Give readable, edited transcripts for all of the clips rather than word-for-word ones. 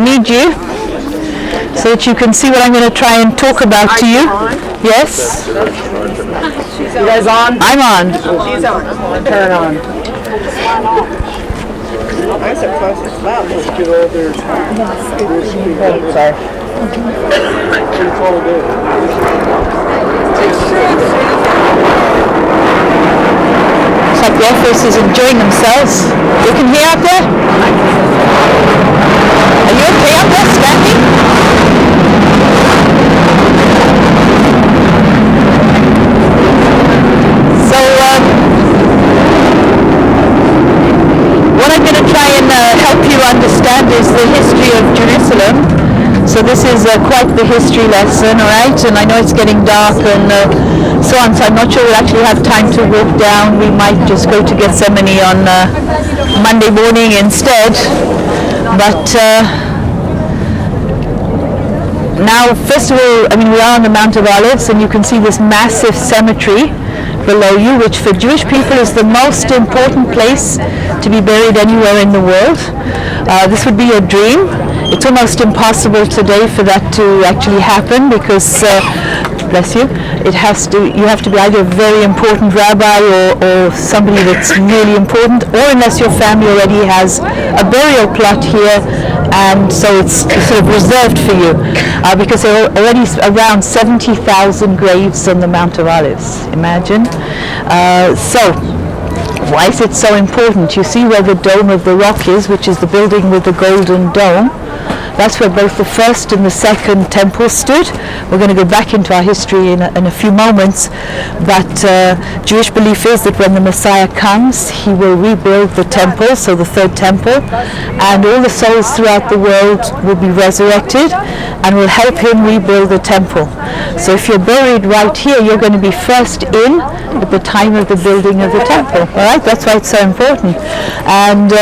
need you so that you can see what I'm going to try and talk about to you. Yes? You guys on? I'm on. She's on. Turn on. I'm so close, it's loud. Let's get all there. Sorry. It's like the office is enjoying themselves. You can hear up there? Are you okay up there, standing? So, what I'm going to try and help you understand is the history of Jerusalem. So this is quite the history lesson, alright? And I know it's getting dark and so on, so I'm not sure we'll actually have time to walk down. We might just go to Gethsemane on Monday morning instead. But now, first of all, I mean, we are on the Mount of Olives, and you can see this massive cemetery below you, which for Jewish people is the most important place to be buried anywhere in the world. This would be a dream. It's almost impossible today for that to actually happen because, bless you, you have to be either a very important rabbi or somebody that's really important, or unless your family already has a burial plot here, and so it's sort of reserved for you because there are already around 70,000 graves on the Mount of Olives. Imagine. So why is it so important? You see where the Dome of the Rock is, which is the building with the golden dome. That's where both the first and the second temple stood. We're going to go back into our history in a few moments, but Jewish belief is that when the Messiah comes, he will rebuild the temple, so the third temple, and all the souls throughout the world will be resurrected and will help him rebuild the temple. So if you're buried right here, you're going to be first in at the time of the building of the temple. All right, that's why it's so important. And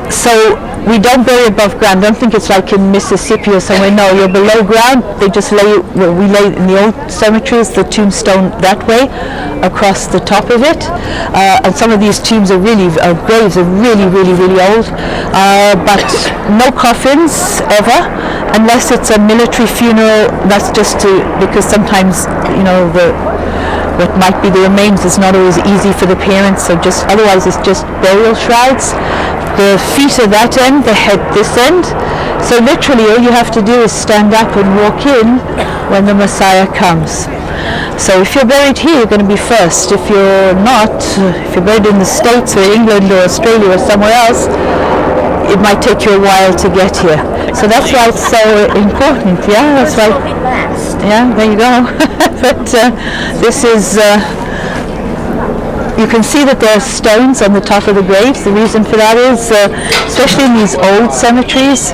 so we don't bury above ground. Don't think it's like in Mississippi or somewhere. No, you're below ground. They just lay, well, we lay in the old cemeteries, the tombstone that way, across the top of it. And some of these tombs are graves are really, really, really old. But no coffins ever, unless it's a military funeral. That's just because sometimes, you know, what might be the remains is not always easy for the parents. So otherwise it's just burial shrouds. The feet are that end, the head this end. So literally all you have to do is stand up and walk in when the Messiah comes. So if you're buried here, you're going to be first. If you're not, if you're buried in the States or England or Australia or somewhere else, it might take you a while to get here. So that's why it's so important. Yeah, that's why. Yeah, there you go. But this is. You can see that there are stones on the top of the graves. The reason for that is, especially in these old cemeteries,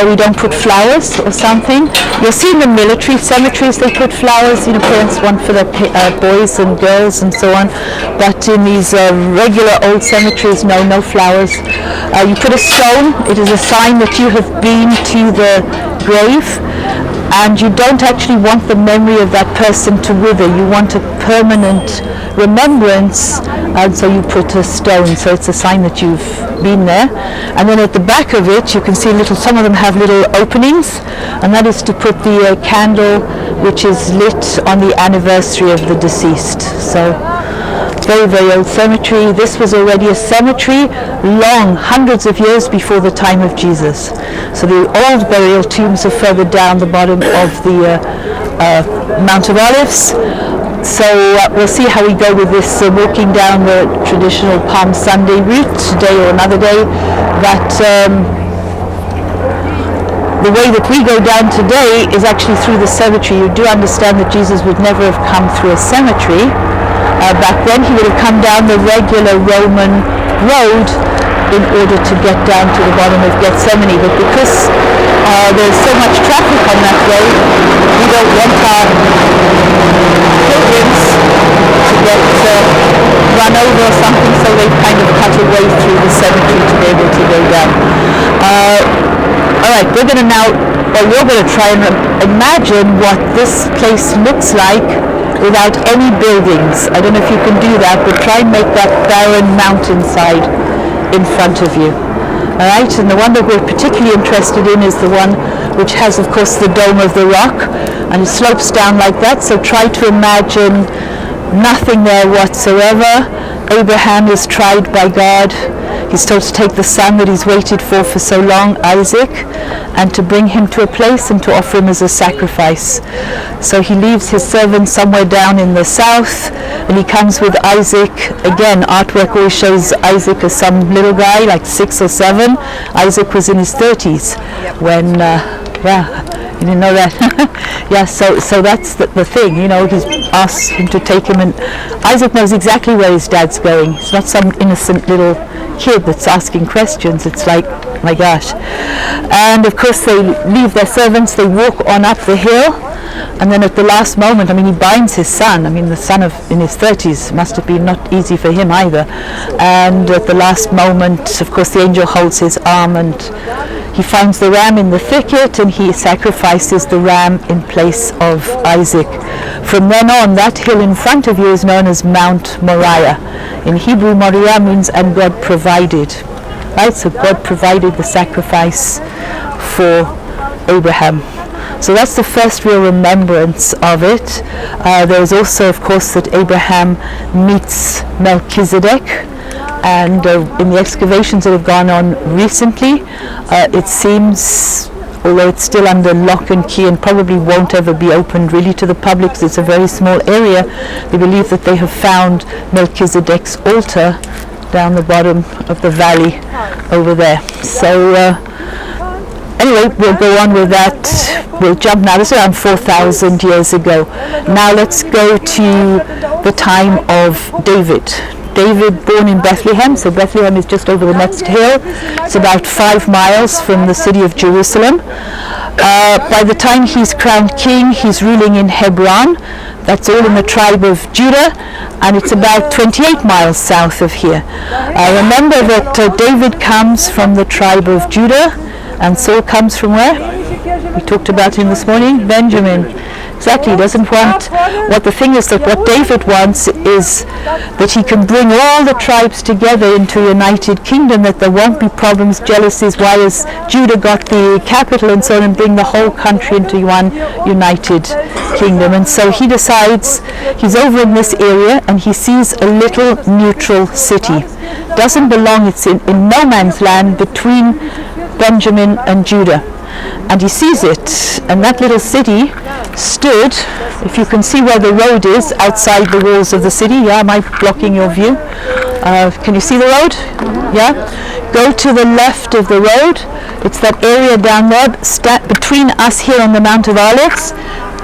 we don't put flowers or something. You'll see in the military cemeteries they put flowers, you know, parents want for their boys and girls and so on. But in these regular old cemeteries, no flowers. You put a stone. It is a sign that you have been to the grave. And you don't actually want the memory of that person to wither. You want a permanent remembrance, and so you put a stone. So it's a sign that you've been there. And then at the back of it, you can see some of them have little openings, and that is to put the candle which is lit on the anniversary of the deceased. So very, very old cemetery. This was already a cemetery long, hundreds of years before the time of Jesus. So the old burial tombs are further down the bottom of the Mount of Olives. So we'll see how we go with this walking down the traditional Palm Sunday route today or another day. But the way that we go down today is actually through the cemetery. You do understand that Jesus would never have come through a cemetery. Back then he would have come down the regular Roman road in order to get down to the bottom of Gethsemane. But because there's so much traffic on that road, we don't want our pilgrims to get run over or something, so they've kind of cut a way through the cemetery to be able to go down. Alright, you're going to try and imagine what this place looks like without any buildings. I don't know if you can do that, but try and make that barren mountainside in front of you. right? And the one that we're particularly interested in is the one which has, of course, the dome of the rock, and it slopes down like that. So try to imagine nothing there whatsoever. Abraham is tried by God. He's told to take the son that he's waited for so long, Isaac, and to bring him to a place and to offer him as a sacrifice. So he leaves his servant somewhere down in the south, and he comes with Isaac. Again, artwork always shows Isaac as some little guy, like 6 or 7. Isaac was in his 30s when, you didn't know that? Yeah, so that's the thing, you know, he's asked him to take him, and Isaac knows exactly where his dad's going. It's not some innocent little kid that's asking questions. It's like, my gosh. And of course they leave their servants, they walk on up the hill, and then at the last moment, I mean, he binds his son. I mean, the son in his 30s must have been not easy for him either. And at the last moment, of course, the angel holds his arm, and he finds the ram in the thicket, and he sacrifices the ram in place of Isaac. From then on, that hill in front of you is known as Mount Moriah. In Hebrew, Moriah means "and God provided." Right? So God provided the sacrifice for Abraham. So that's the first real remembrance of it. There is also, of course, that Abraham meets Melchizedek. And in the excavations that have gone on recently, it seems, although it's still under lock and key and probably won't ever be opened really to the public because it's a very small area, they believe that they have found Melchizedek's altar down the bottom of the valley over there. So anyway, we'll go on with that. We'll jump now. This is around 4,000 years ago. Now let's go to the time of David. David, born in Bethlehem, so Bethlehem is just over the next hill. It's about 5 miles from the city of Jerusalem. By the time he's crowned king, he's ruling in Hebron. That's all in the tribe of Judah, and it's about 28 miles south of here. Remember that David comes from the tribe of Judah, and Saul comes from where? We talked about him this morning, Benjamin. Exactly, he doesn't want, what the thing is that what David wants is that he can bring all the tribes together into a united kingdom, that there won't be problems, jealousies, why has Judah got the capital and so on, and bring the whole country into one united kingdom. And so he decides, he's over in this area and he sees a little neutral city. Doesn't belong, it's in no man's land between Benjamin and Judah. And he sees it, and that little city stood, if you can see where the road is, outside the walls of the city. Yeah, am I blocking your view? Can you see the road? Yeah? Go to the left of the road. It's that area down there, between us here on the Mount of Olives,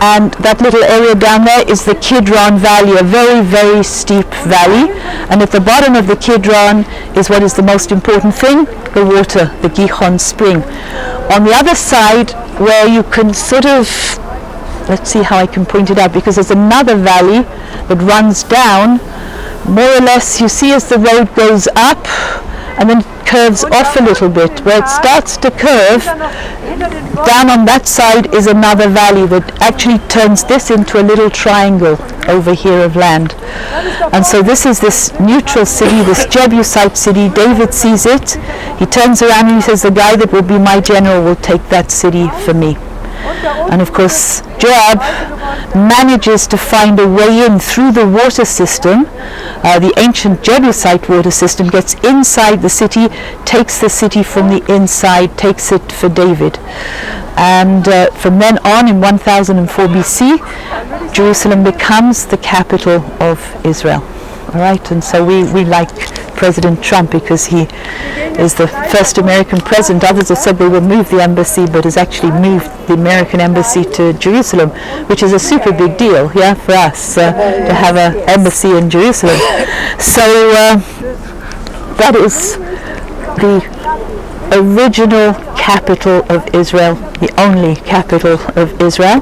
and that little area down there is the Kidron Valley, a very, very steep valley. And at the bottom of the Kidron is what is the most important thing, the water, the Gihon spring. On the other side, where you can sort of, let's see how I can point it out, because there's another valley that runs down, more or less, you see as the road goes up, and then curves off a little bit. Where it starts to curve, down on that side is another valley that actually turns this into a little triangle over here of land. And so this is this neutral city, this Jebusite city. David sees it. He turns around and he says, the guy that will be my general will take that city for me. And of course, Joab manages to find a way in through the water system. The ancient Jebusite water system gets inside the city, takes the city from the inside, takes it for David. And from then on, in 1004 BC, Jerusalem becomes the capital of Israel. All right, and so we like President Trump because he is the first American president. Others have said they will move the embassy, but has actually moved the American embassy to Jerusalem, which is a super big deal, yeah, for us to have an embassy in Jerusalem. So that is the original capital of Israel, the only capital of Israel.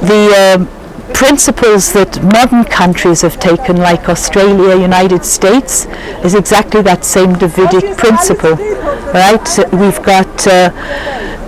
The principles that modern countries have taken, like Australia, United States, is exactly that same Davidic principle, right? We've got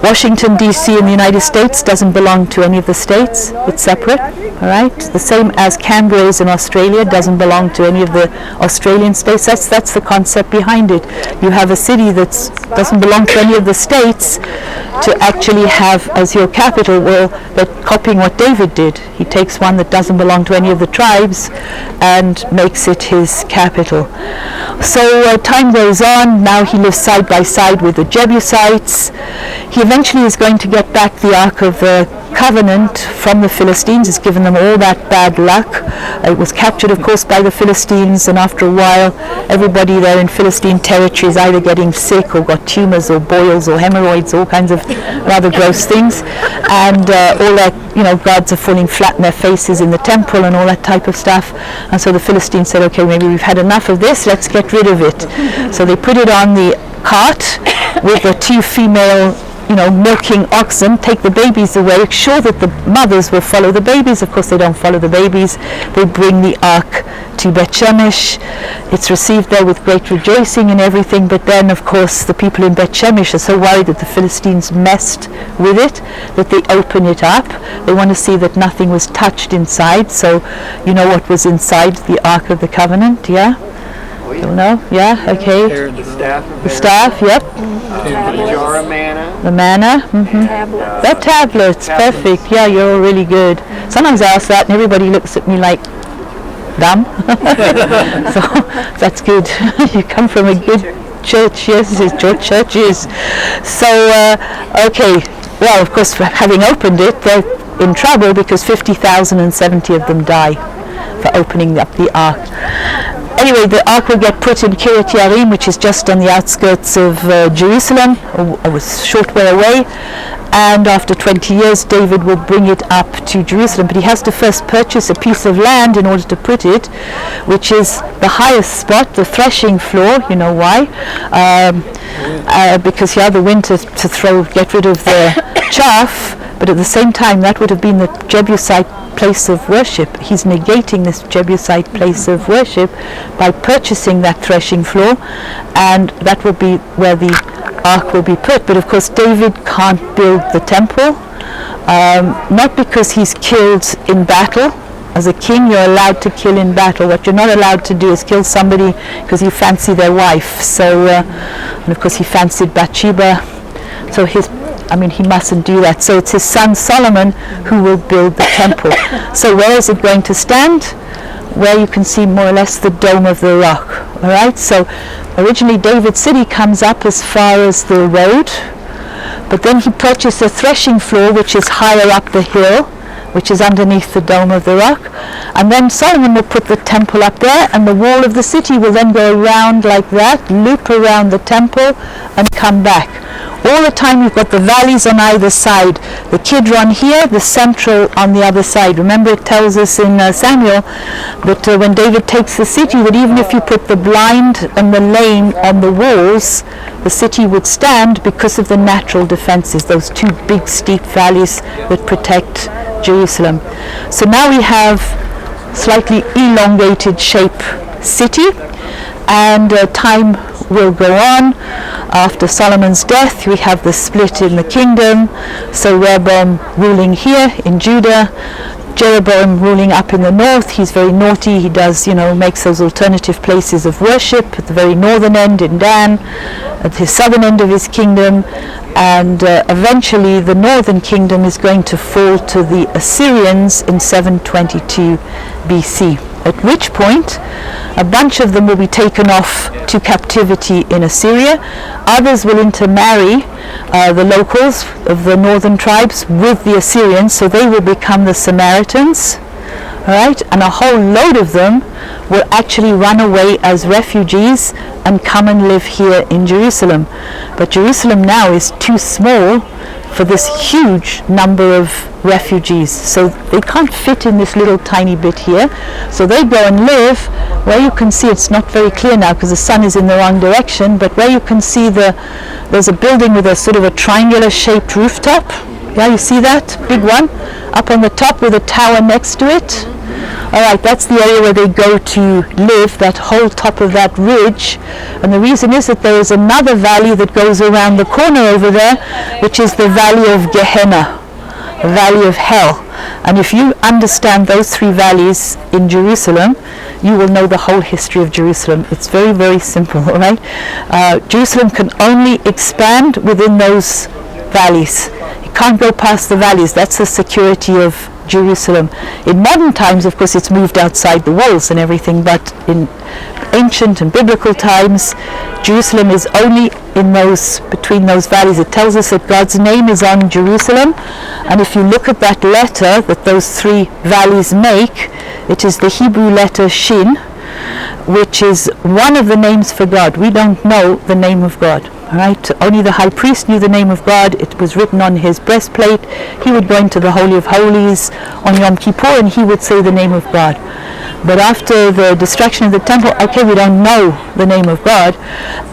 Washington, D.C. in the United States doesn't belong to any of the states. It's separate, all right? The same as Canberra is in Australia, doesn't belong to any of the Australian states. That's the concept behind it. You have a city that doesn't belong to any of the states to actually have as your capital. Well, they're copying what David did. He takes one that doesn't belong to any of the tribes and makes it his capital. So time goes on. Now he lives side by side with the Jebusites. He eventually is going to get back the Ark of the Covenant from the Philistines. It's given them all that bad luck. It was captured, of course, by the Philistines, and after a while, everybody there in Philistine territory is either getting sick or got tumors or boils or hemorrhoids, all kinds of rather gross things, and all that, gods are falling flat in their faces in the temple and all that type of stuff. And so the Philistines said, okay, maybe we've had enough of this, let's get rid of it. So they put it on the cart with the two female milking oxen, take the babies away, sure that the mothers will follow the babies. Of course they don't follow the babies. They bring the ark to Bet Shemesh. It's received there with great rejoicing and everything, but then of course the people in Bet Shemesh are so worried that the Philistines messed with it that they open it up. They want to see that nothing was touched inside. So you know what was inside the Ark of the Covenant, yeah? Don't know? Yeah, okay. The staff, yep. The jar of manna. The manna. Mm-hmm. The tablets, perfect. Yeah, you're all really good. Sometimes I ask that and everybody looks at me like, dumb. So that's good. You come from a good church, yes, it's George churches. So, okay. Well, of course, for having opened it, they're in trouble because 50,070 of them die for opening up the ark. Anyway, the ark will get put in Kiryat Yarim, which is just on the outskirts of Jerusalem, a short way away, and after 20 years David will bring it up to Jerusalem, but he has to first purchase a piece of land in order to put it, which is the highest spot, the threshing floor. You know why? Because the wind to get rid of the chaff, but at the same time that would have been the Jebusite place of worship. He's negating this Jebusite place of worship by purchasing that threshing floor, and that will be where the ark will be put. But of course David can't build the temple, not because he's killed in battle. As a king, you're allowed to kill in battle. What you're not allowed to do is kill somebody because you fancy their wife. So, and of course he fancied Bathsheba, so he mustn't do that. So it's his son Solomon who will build the temple. So where is it going to stand? Where you can see more or less the Dome of the Rock. All right. So originally David's city comes up as far as the road, but then he purchased a threshing floor which is higher up the hill, which is underneath the Dome of the Rock. And then Solomon will put the temple up there, and the wall of the city will then go around like that, loop around the temple and come back. All the time you've got the valleys on either side, the Kidron here, the central on the other side. Remember, it tells us in Samuel that when David takes the city, that even if you put the blind and the lame on the walls, the city would stand because of the natural defenses, those two big steep valleys that protect Jerusalem. So now we have slightly elongated shape city, and time will go on. After Solomon's death, we have the split in the kingdom. So Rehoboam ruling here in Judah, Jeroboam ruling up in the north. He's very naughty. He does, makes those alternative places of worship at the very northern end in Dan, at the southern end of his kingdom, and eventually the northern kingdom is going to fall to the Assyrians in 722 BC, at which point a bunch of them will be taken off to captivity in Assyria. Others will intermarry the locals of the northern tribes with the Assyrians, so they will become the Samaritans. All right, and a whole load of them will actually run away as refugees and come and live here in Jerusalem. But Jerusalem now is too small for this huge number of refugees, so they can't fit in this little tiny bit here. So they go and live where you can see, it's not very clear now because the sun is in the wrong direction, but where you can see there's a building with a sort of a triangular shaped rooftop. Yeah, you see that big one up on the top with a tower next to it. Alright, that's the area where they go to live, that whole top of that ridge. And the reason is that there is another valley that goes around the corner over there, which is the valley of Gehenna, the valley of hell. And if you understand those three valleys in Jerusalem, you will know the whole history of Jerusalem. It's very, very simple, all right? Jerusalem can only expand within those valleys. It can't go past the valleys. That's the security of Jerusalem. In modern times, of course, it's moved outside the walls and everything, but in ancient and biblical times, Jerusalem is only in those, between those valleys. It tells us that God's name is on Jerusalem, and if you look at that letter that those three valleys make, it is the Hebrew letter Shin, which is one of the names for God. We don't know the name of God. Right? Only the high priest knew the name of God. It was written on his breastplate. He would go into the Holy of Holies on Yom Kippur and he would say the name of God. But after the destruction of the temple, okay, we don't know the name of God,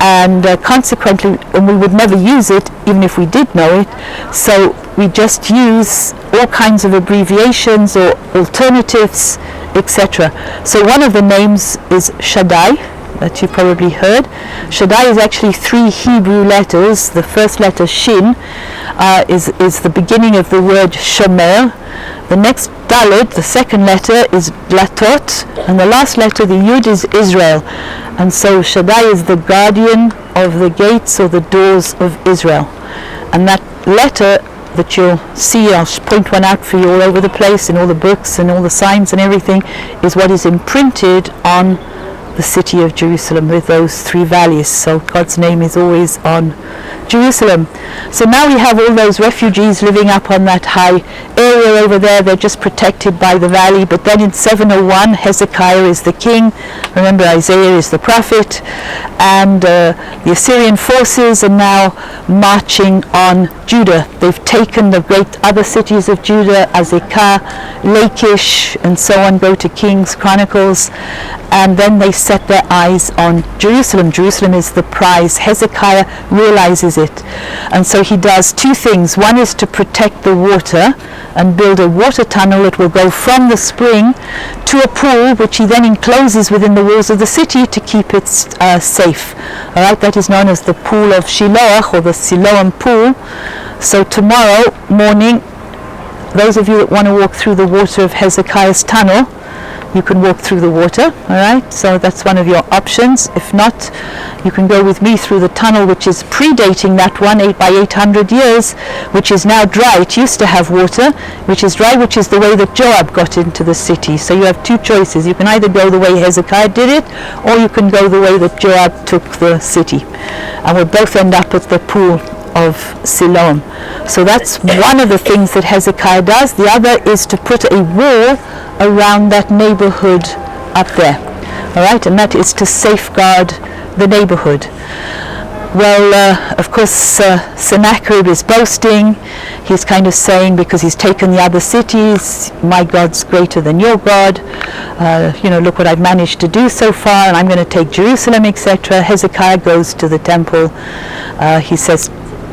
and consequently, and we would never use it even if we did know it. So we just use all kinds of abbreviations or alternatives, etc. So one of the names is Shaddai, that you probably heard. Shaddai is actually three Hebrew letters. The first letter Shin is the beginning of the word Shomer. The next Dalet, the second letter, is Latot, and the last letter, the Yud, is Israel. And so Shaddai is the guardian of the gates or the doors of Israel. And that letter that you'll see, I'll point one out for you all over the place in all the books and all the signs and everything, is what is imprinted on the city of Jerusalem with those three valleys. So God's name is always on Jerusalem. So now we have all those refugees living up on that high area over there. They're just protected by the valley. But then in 701, Hezekiah is the king. Remember, Isaiah is the prophet. And the Assyrian forces are now marching on Judah. They've taken the great other cities of Judah, Azekah, Lachish, and so on. Go to Kings, Chronicles. And then they set their eyes on Jerusalem. Jerusalem is the prize. Hezekiah realizes it. And so he does two things. One is to protect the water and build a water tunnel that will go from the spring to a pool, which he then encloses within the walls of the city to keep it safe. All right, that is known as the pool of Shiloah, or the Siloam pool. So tomorrow morning, those of you that want to walk through the water of Hezekiah's tunnel, you can walk through the water, all right? So that's one of your options. If not, you can go with me through the tunnel, which is predating that one, 800 years, which is now dry. It used to have water, which is dry, which is the way that Joab got into the city. So you have two choices. You can either go the way Hezekiah did it, or you can go the way that Joab took the city. And we'll both end up at the pool of Siloam. So that's one of the things that Hezekiah does. The other is to put a wall around that neighborhood up there. All right, and that is to safeguard the neighborhood. Well, of course, Sennacherib is boasting. He's kind of saying, because he's taken the other cities, my God's greater than your God. Look what I've managed to do so far, and I'm going to take Jerusalem, etc. Hezekiah goes to the temple. He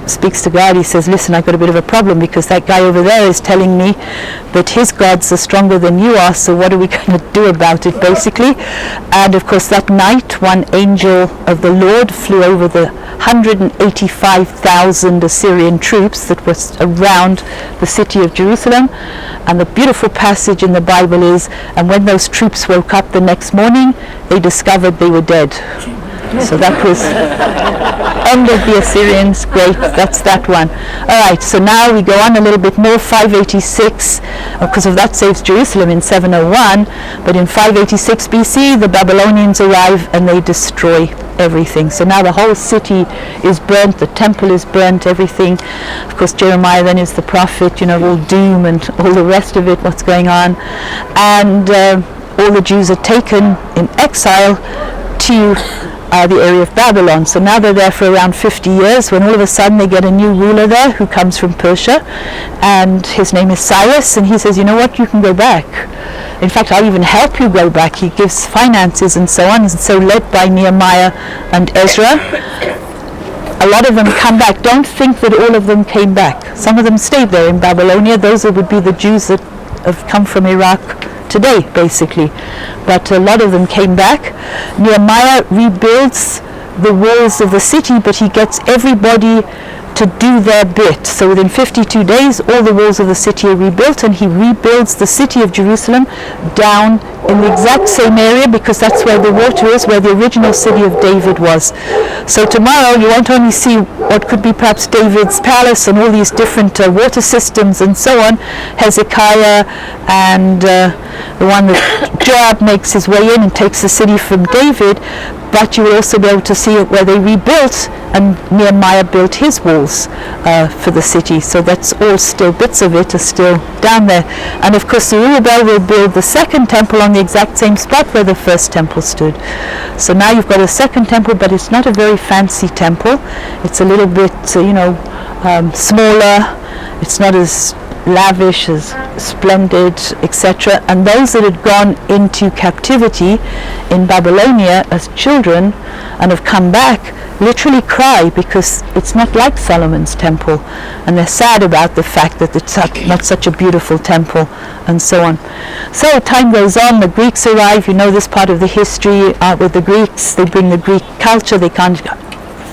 speaks to God. He says, listen, I've got a bit of a problem, because that guy over there is telling me that his gods are stronger than you are, so what are we going to do about it, basically? And of course that night, one angel of the Lord flew over the 185,000 Assyrian troops that was around the city of Jerusalem. And the beautiful passage in the Bible is, and when those troops woke up the next morning, they discovered they were dead. So that was end of the Assyrians. Great, that's that one. All right, so now we go on a little bit more. 586, because of that saves Jerusalem in 701. But in 586 BC, the Babylonians arrive and they destroy everything. So now the whole city is burnt, the temple is burnt, everything. Of course, Jeremiah then is the prophet, all doom and all the rest of it, what's going on. And all the Jews are taken in exile to the area of Babylon. So now they're there for around 50 years, when all of a sudden they get a new ruler there who comes from Persia, and his name is Cyrus, and he says, you know what, you can go back. In fact, I'll even help you go back. He gives finances and so on. And so led by Nehemiah and Ezra, a lot of them come back. Don't think that all of them came back. Some of them stayed there in Babylonia. Those would be the Jews that have come from Iraq today, basically. But a lot of them came back. Nehemiah rebuilds the walls of the city, but he gets everybody to do their bit. So within 52 days, all the walls of the city are rebuilt, and he rebuilds the city of Jerusalem down in the exact same area, because that's where the water is, where the original city of David was. So tomorrow you won't only see what could be perhaps David's palace and all these different water systems and so on, Hezekiah and the one that Joab makes his way in and takes the city from David, but you will also be able to see where they rebuilt, and Nehemiah built his walls for the city. So that's all still, bits of it are still down there. And of course Zerubbabel will build the second temple on the exact same spot where the first temple stood. So now you've got a second temple, but it's not a very fancy temple. It's a little bit, smaller. It's not as lavish, as splendid, etc. And those that had gone into captivity in Babylonia as children and have come back literally cry, because it's not like Solomon's temple, and they're sad about the fact that it's not such a beautiful temple, and so on. So time goes on, the Greeks arrive. You know this part of the history with the Greeks. They bring the Greek culture. They can't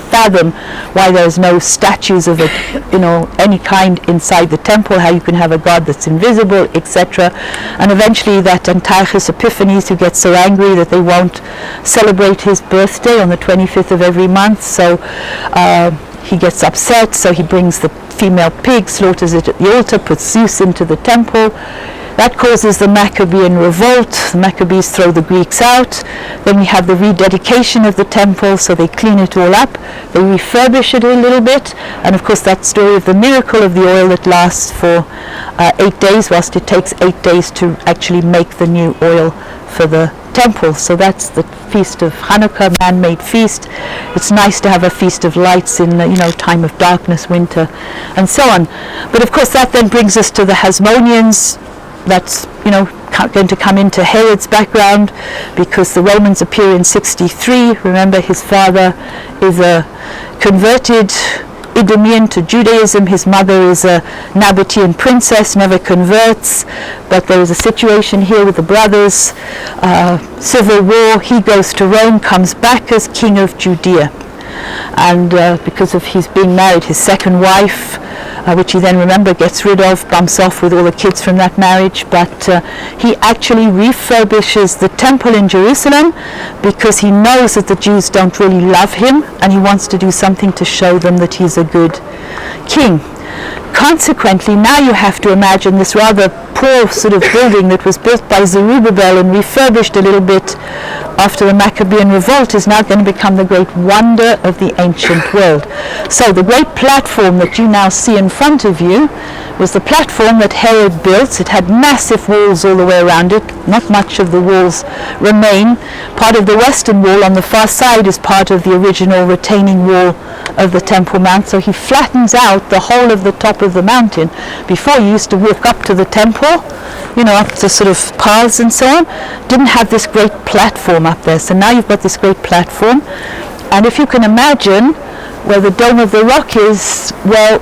fathom why there's no statues of any kind inside the temple, how you can have a god that's invisible, etc. And eventually that Antiochus Epiphanes, who gets so angry that they won't celebrate his birthday on the 25th of every month, so he gets upset, so he brings the female pig, slaughters it at the altar, puts Zeus into the temple. That causes the Maccabean revolt. The Maccabees throw the Greeks out. Then we have the rededication of the temple, so they clean it all up. They refurbish it a little bit. And of course that story of the miracle of the oil that lasts for 8 days, whilst it takes 8 days to actually make the new oil for the temple. So that's the feast of Hanukkah, man-made feast. It's nice to have a feast of lights in time of darkness, winter, and so on. But of course that then brings us to the Hasmoneans. That's going to come into Herod's background, because the Romans appear in 63. Remember, his father is a converted Idumean to Judaism. His mother is a Nabatean princess, never converts, but there is a situation here with the brothers, civil war. He goes to Rome, comes back as king of Judea, and because of his being married, his second wife, which he then, remember, gets rid of, bumps off with all the kids from that marriage, but he actually refurbishes the temple in Jerusalem, because he knows that the Jews don't really love him, and he wants to do something to show them that he's a good king. Consequently, now you have to imagine this rather poor sort of building that was built by Zerubbabel and refurbished a little bit after the Maccabean revolt is now going to become the great wonder of the ancient world. So the great platform that you now see in front of you was the platform that Herod built. It had massive walls all the way around it. Not much of the walls remain. Part of the western wall on the far side is part of the original retaining wall of the Temple Mount. So he flattens out the whole of the top of the mountain. Before, you used to walk up to the temple, up to sort of paths and so on. Didn't have this great platform up there. So now you've got this great platform. And if you can imagine where the Dome of the Rock is, well,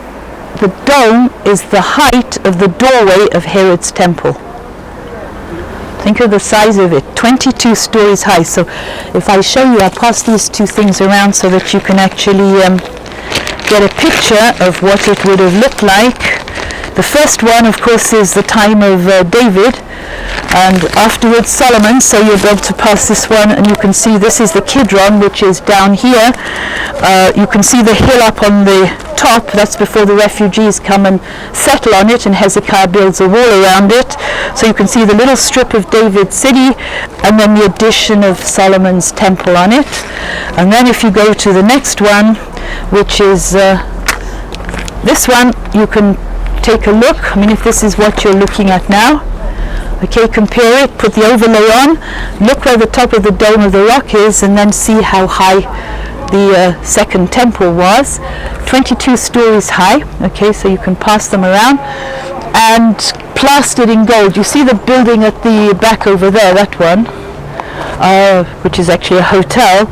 the dome is the height of the doorway of Herod's temple. Think of the size of it, 22 stories high. So if I show you, I'll pass these two things around so that you can actually get a picture of what it would have looked like. The first one, of course, is the time of David, and afterwards Solomon. So you'll be able to pass this one, and you can see this is the Kidron, which is down here. You can see the hill up on the top. That's before the refugees come and settle on it, and Hezekiah builds a wall around it. So you can see the little strip of David's city, and then the addition of Solomon's temple on it. And then if you go to the next one, which is this one, you can take a look. I mean, if this is what you're looking at now, okay, compare it, put the overlay on, look where the top of the Dome of the Rock is, and then see how high the second temple was. 22 stories high. Okay, so you can pass them around, and plastered in gold. You see the building at the back over there, that one, which is actually a hotel.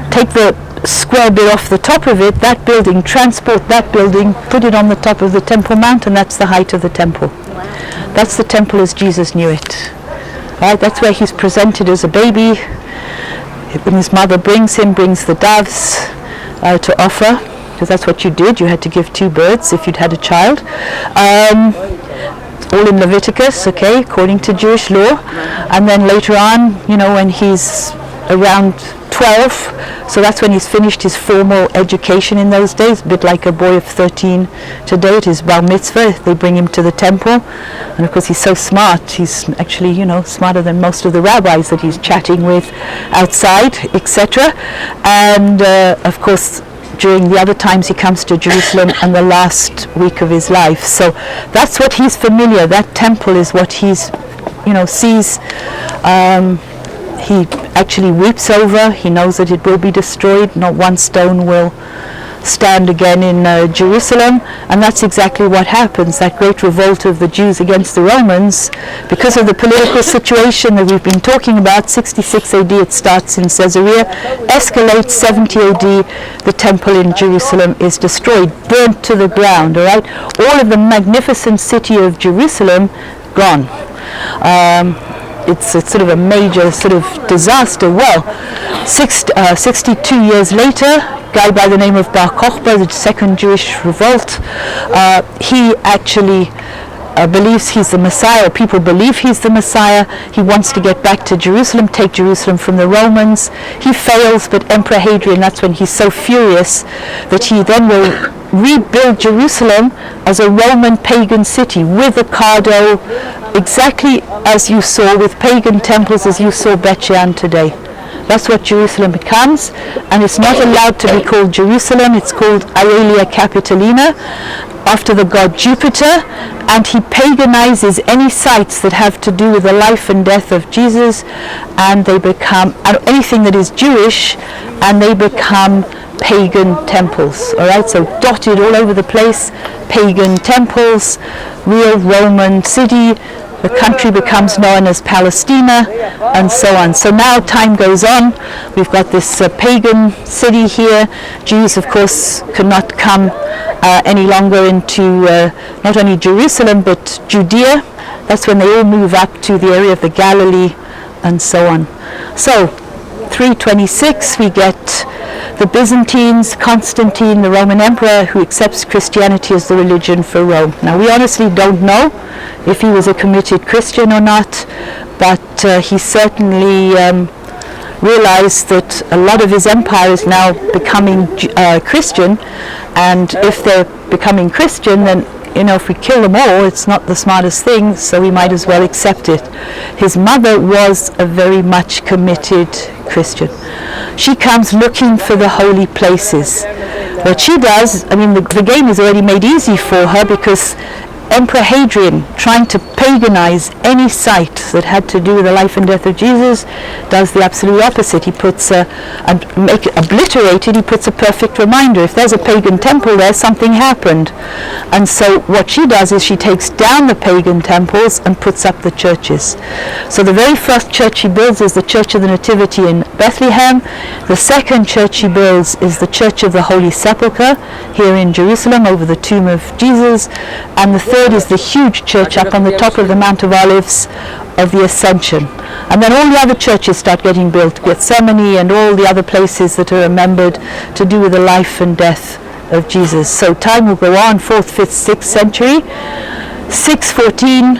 Take the square bit off the top of it, that building, transport that building, put it on the top of the Temple Mount, and that's the height of the temple. Wow. That's the temple as Jesus knew it. Right, that's where he's presented as a baby. When his mother brings the doves to offer, because that's what you did. You had to give 2 birds if you'd had a child. All in Leviticus, okay, according to Jewish law. And then later on, when he's around 12, so that's when he's finished his formal education in those days, a bit like a boy of 13 today at his bar mitzvah. They bring him to the temple, and of course he's so smart. He's actually, smarter than most of the rabbis that he's chatting with outside, etc. And of course, during the other times he comes to Jerusalem and the last week of his life. So that's what he's familiar. That temple is what he's, sees. He actually weeps over. He knows that it will be destroyed. Not one stone will stand again in Jerusalem. And that's exactly what happens. That great revolt of the Jews against the Romans, because of the political situation that we've been talking about. 66 AD it starts in Caesarea, escalates 70 AD, the temple in Jerusalem is destroyed, burnt to the ground, all right? All of the magnificent city of Jerusalem gone. It's sort of a major sort of disaster. Well, 62 years later, a guy by the name of Bar Kokhba, the second Jewish revolt, he actually believes he's the Messiah. People believe he's the Messiah. He wants to get back to Jerusalem, take Jerusalem from the Romans. He fails, but Emperor Hadrian, that's when he's so furious that he then will rebuild Jerusalem as a Roman pagan city with a cardo, exactly as you saw with pagan temples, as you saw Bet Shean today. That's what Jerusalem becomes, and it's not allowed to be called Jerusalem. It's called Aelia Capitolina, after the god Jupiter, and he paganizes any sites that have to do with the life and death of Jesus, and they become anything that is Jewish, and they become pagan temples. All right, so dotted all over the place, pagan temples, real Roman city. The country becomes known as Palestina, and so on. So now time goes on. We've got this pagan city here. Jews, of course, cannot come any longer into not only Jerusalem, but Judea. That's when they all move up to the area of the Galilee, and so on. So 326, we get the Byzantines, Constantine, the Roman emperor, who accepts Christianity as the religion for Rome. Now, we honestly don't know if he was a committed Christian or not, but he certainly realized that a lot of his empire is now becoming Christian, and if they're becoming Christian, then if we kill them all, it's not the smartest thing, so we might as well accept it. His mother was a very much committed Christian. She comes looking for the holy places. What she does, the game is already made easy for her, because Emperor Hadrian, trying to paganize any site that had to do with the life and death of Jesus, does the absolute opposite. He puts obliterated, he puts a perfect reminder. If there's a pagan temple there, something happened. And so what she does is she takes down the pagan temples and puts up the churches. So the very first church she builds is the Church of the Nativity in Bethlehem. The second church she builds is the Church of the Holy Sepulchre here in Jerusalem, over the tomb of Jesus. And the third is the huge church up on the top of the Mount of Olives of the Ascension. And then all the other churches start getting built, Gethsemane and all the other places that are remembered to do with the life and death of Jesus. So time will go on, 4th, 5th, 6th century. 614,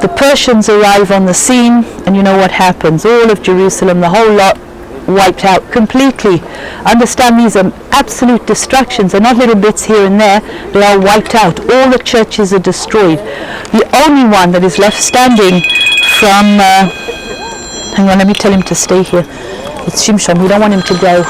the Persians arrive on the scene, and you know what happens. All of Jerusalem, the whole lot, wiped out completely. Understand, these are absolute destructions. They're not little bits here and there. They are wiped out. All the churches are destroyed. The only one that is left standing from hang on, let me tell him to stay here. It's Shimshon. We don't want him to go.